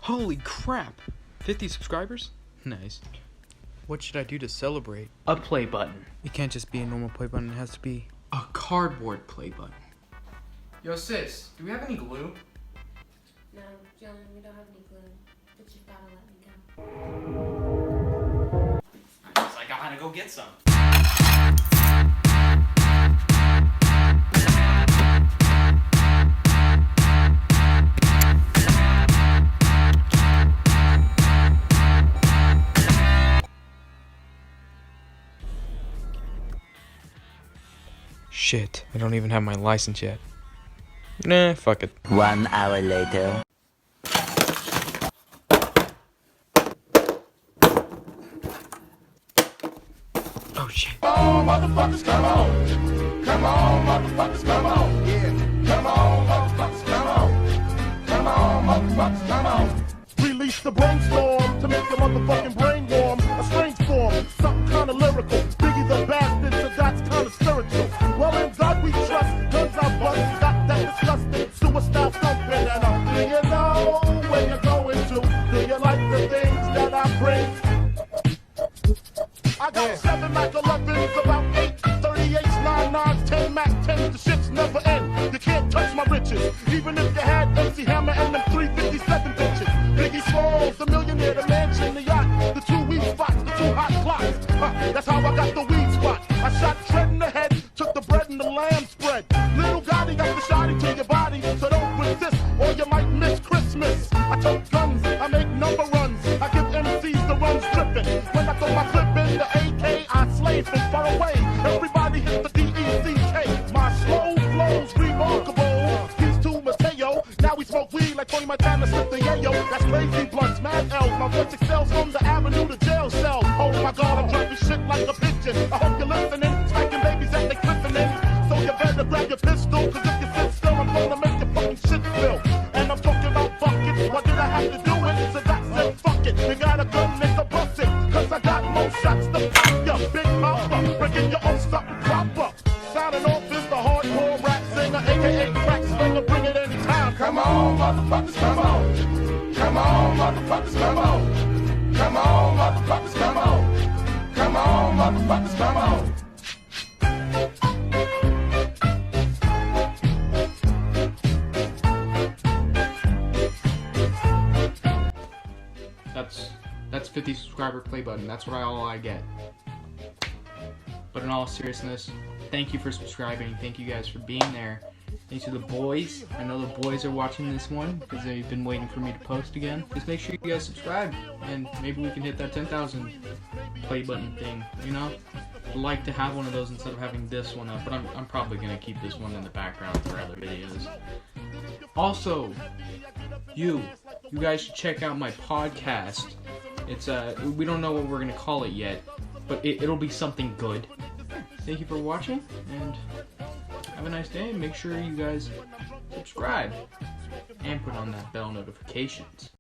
Holy crap! 50 subscribers? Nice. What should I do to celebrate? A play button. It can't just be a normal play button, it has to be A cardboard play button. Yo sis, do we have any glue? No, John, we don't have any glue. But you've gotta let me go. I guess I gotta go get some. Shit, I don't even have my license yet. Nah, fuck it. 1 hour later. Oh shit. Come on, motherfuckers, come on. Come on, motherfuckers, come on. Yeah. Come on, motherfuckers, come on. Come on, motherfuckers, come on. Release the brainstorm to make your motherfucking brain warm. A strange form, something kind of lyrical. Biggie the bastard, so that's kind of spiritual. Well, in God we trust, guns I bust. Got that disgusting suicide thumping. And do you know where you're going to? Do you like the things that I bring? I got 7 Mac 11s, about 8 38s, 9 9s, 10 Mac 10s. The shits never end. You can't touch my riches. Even if you had MC Hammer and them 357 bitches. Biggie Smalls, the millionaire, the mansion, the yacht, the 2 weed spots, the 2 hot clocks. That's how I got the weed spot. I shot Tread in the head, took the bread and the lamb spread. Little Gotti got the shotty to your body, so don't resist or you might miss Christmas. I tote guns, I make number runs. I give MCs the runs dripping. When I throw my clip in the AK, I slay from far away. Everybody hit the DECK. My slow flow's remarkable. He's too Mateo. Now we smoke weed like Tony Montana slipped the yayo. That's crazy blunts, mad L's. My voice excels from the avenue to jail cells. Oh my God, I'm dropping shit like a pigeon. I hope you're listening. Smacking babies that they glistening. So you better grab your pistol, cause if you sit still, I'm gonna make your fucking shit spill. And I'm talking about buckets. Why did I have to do it? So that's it, fuck it. You got a gun, nigga, bust it. Cause I got more shots to pop ya. Big mouth up, breaking your own something proper. Signing off is the hardcore rap singer, aka crack slinger, bring it anytime. Come on, motherfuckers, come on. Come on, motherfuckers, come on. Come on, motherfuckers, come on. Come on, motherfuckers, come on. That's 50 subscriber play button. That's what all I get. But in all seriousness, thank you for subscribing. Thank you guys for being there. Thanks to the boys. I know the boys are watching this one because they've been waiting for me to post again. Just make sure you guys subscribe and maybe we can hit that 10,000 play button thing, you know? I'd like to have one of those instead of having this one up, but I'm probably going to keep this one in the background for other videos. Also, you guys should check out my podcast. It's we don't know what we're gonna call it yet, but it'll be something good. Thank you for watching, and have a nice day. Make sure you guys subscribe and put on that bell notifications.